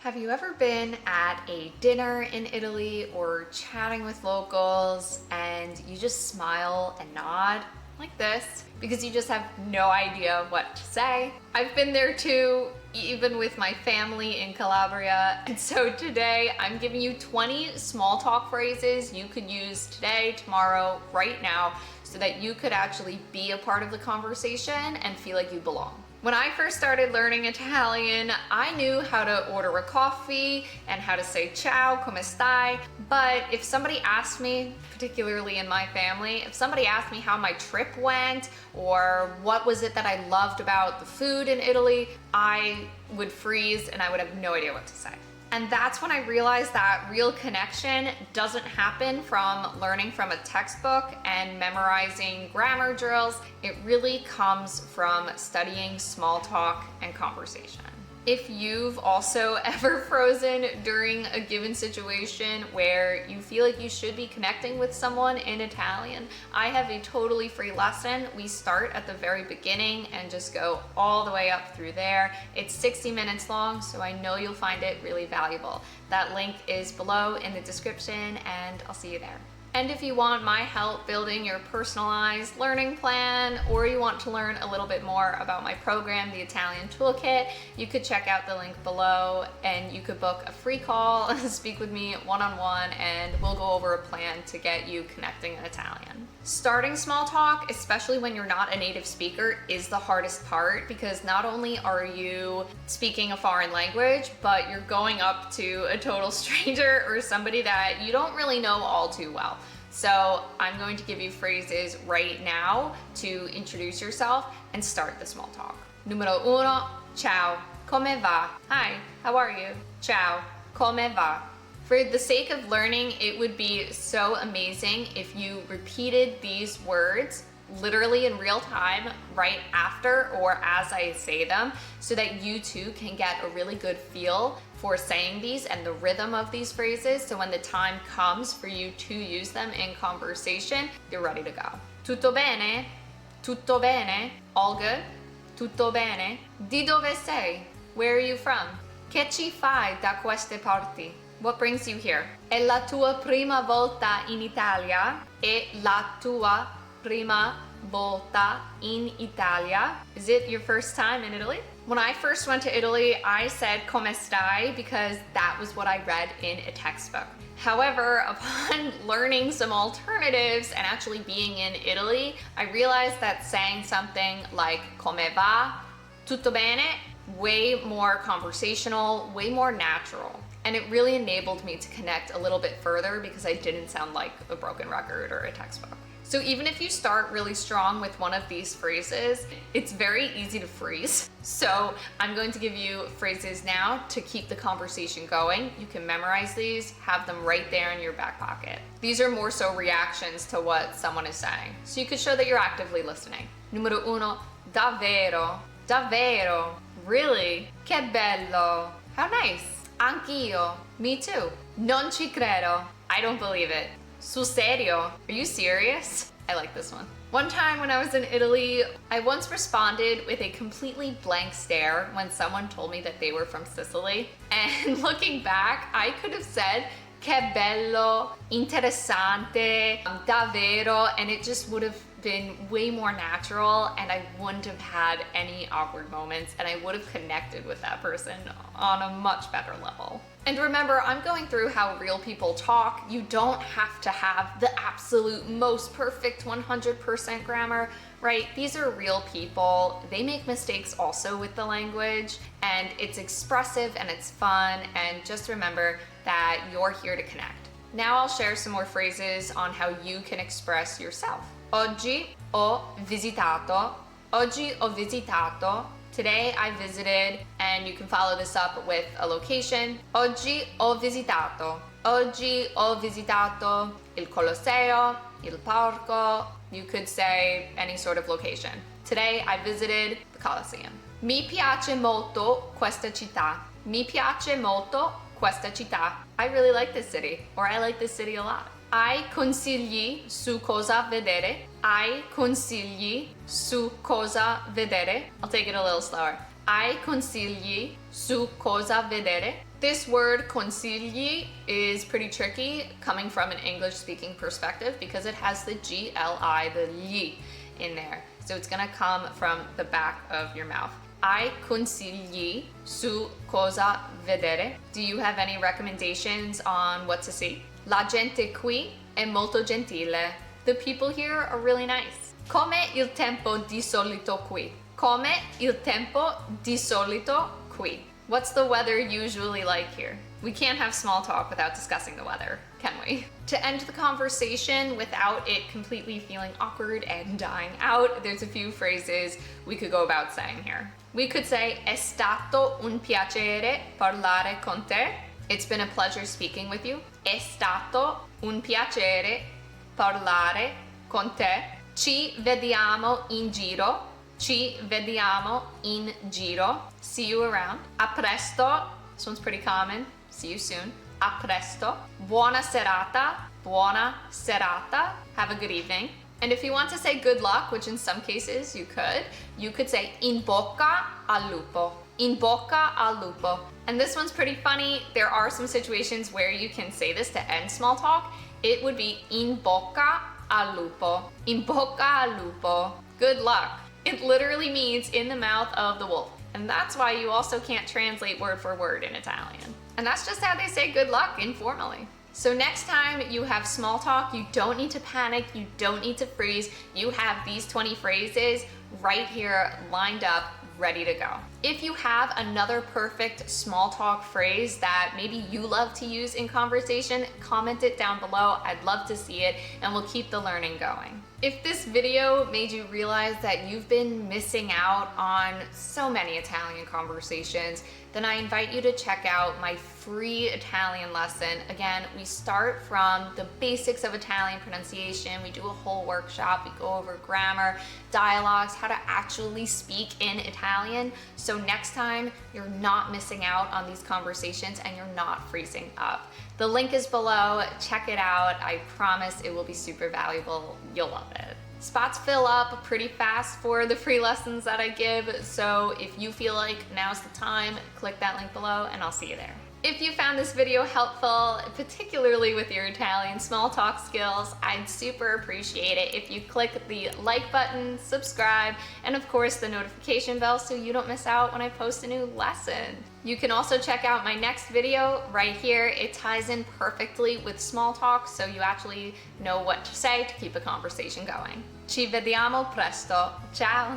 Have you ever been at a dinner in Italy or chatting with locals and you just smile and nod like this because you just have no idea what to say? I've been there too, even with my family in Calabria. And so today I'm giving you 20 small talk phrases you could use today, tomorrow, right now, so that you could actually be a part of the conversation and feel like you belong. When I first started learning Italian, I knew how to order a coffee and how to say ciao, come stai, but if somebody asked me, particularly in my family, if somebody asked me how my trip went or what was it that I loved about the food in Italy, I would freeze and I would have no idea what to say. And that's when I realized that real connection doesn't happen from learning from a textbook and memorizing grammar drills. It really comes from studying small talk and conversation. If you've also ever frozen during a given situation where you feel like you should be connecting with someone in Italian, I have a totally free lesson. We start at the very beginning and just go all the way up through there. It's 60 minutes long, so I know you'll find it really valuable. That link is below in the description, and I'll see you there. And if you want my help building your personalized learning plan, or you want to learn a little bit more about my program, the Italian Toolkit, you could check out the link below and you could book a free call and speak with me one-on-one, and we'll go over a plan to get you connecting in Italian. Starting small talk, especially when you're not a native speaker, is the hardest part because not only are you speaking a foreign language, but you're going up to a total stranger or somebody that you don't really know all too well. So I'm going to give you phrases right now to introduce yourself and start the small talk. Numero uno, ciao, come va? Hi, how are you? Ciao, come va? For the sake of learning, it would be so amazing if you repeated these words literally in real time right after or as I say them, so that you too can get a really good feel for saying these and the rhythm of these phrases, so when the time comes for you to use them in conversation, you're ready to go. Tutto bene? Tutto bene? All good? Tutto bene? Di dove sei? Where are you from? Che ci fai da queste parti? What brings you here? È la tua prima volta in Italia? È la tua prima volta in Italia? Is it your first time in Italy? When I first went to Italy, I said come stai because that was what I read in a textbook. However, upon learning some alternatives and actually being in Italy, I realized that saying something like come va, tutto bene, way more conversational, way more natural. And it really enabled me to connect a little bit further because I didn't sound like a broken record or a textbook. So even if you start really strong with one of these phrases, it's very easy to freeze. So I'm going to give you phrases now to keep the conversation going. You can memorize these, have them right there in your back pocket. These are more so reactions to what someone is saying. So you could show that you're actively listening. Numero uno, davvero, davvero, really, che bello, how nice, anch'io, me too, non ci credo, I don't believe it. Sul serio? Are you serious? I like this one. One time when I was in Italy, I once responded with a completely blank stare when someone told me that they were from Sicily. And looking back, I could have said, che bello, interessante, davvero, and it just would have been way more natural, and I wouldn't have had any awkward moments, and I would have connected with that person on a much better level. And remember, I'm going through how real people talk. You don't have to have the absolute most perfect 100% grammar, right? These are real people. They make mistakes also with the language, and it's expressive and it's fun, and just remember that you're here to connect. Now I'll share some more phrases on how you can express yourself. Oggi ho visitato. Oggi ho visitato. Today I visited, and you can follow this up with a location. Oggi ho visitato. Oggi ho visitato il Colosseo, il Parco. You could say any sort of location. Today I visited the Colosseum. Mi piace molto questa città. Mi piace molto questa città. I really like this city, or I like this city a lot. Hai consigli su cosa vedere? Hai consigli su cosa vedere? I'll take it a little slower. Hai consigli su cosa vedere? This word consigli is pretty tricky coming from an English speaking perspective because it has the GLI, the li in there. So it's gonna come from the back of your mouth. Hai consigli su cosa vedere? Do you have any recommendations on what to see? La gente qui è molto gentile. The people here are really nice. Come il tempo di solito qui? Come il tempo di solito qui? What's the weather usually like here? We can't have small talk without discussing the weather, can we? To end the conversation without it completely feeling awkward and dying out, there's a few phrases we could go about saying here. We could say, è stato un piacere parlare con te. It's been a pleasure speaking with you. È stato un piacere parlare con te. Ci vediamo in giro. Ci vediamo in giro. See you around. A presto. This one's pretty common. See you soon. A presto. Buona serata. Buona serata. Have a good evening. And if you want to say good luck, which in some cases you could say in bocca al lupo. In bocca al lupo. And this one's pretty funny. There are some situations where you can say this to end small talk. It would be in bocca al lupo. In bocca al lupo. Good luck. It literally means in the mouth of the wolf. And that's why you also can't translate word for word in Italian. And that's just how they say good luck informally. So next time you have small talk, you don't need to panic, you don't need to freeze. You have these 20 phrases right here lined up, ready to go. If you have another perfect small talk phrase that maybe you love to use in conversation, comment it down below. I'd love to see it, and we'll keep the learning going. If this video made you realize that you've been missing out on so many Italian conversations, then I invite you to check out my free Italian lesson. Again, we start from the basics of Italian pronunciation. We do a whole workshop. We go over grammar, dialogues, how to actually speak in Italian. So next time, you're not missing out on these conversations and you're not freezing up. The link is below. Check it out. I promise it will be super valuable. You'll love it. Spots fill up pretty fast for the free lessons that I give, so if you feel like now's the time, click that link below and I'll see you there. If you found this video helpful, particularly with your Italian small talk skills, I'd super appreciate it if you click the like button, subscribe, and of course the notification bell so you don't miss out when I post a new lesson. You can also check out my next video right here. It ties in perfectly with small talk, so you actually know what to say to keep a conversation going. Ci vediamo presto. Ciao!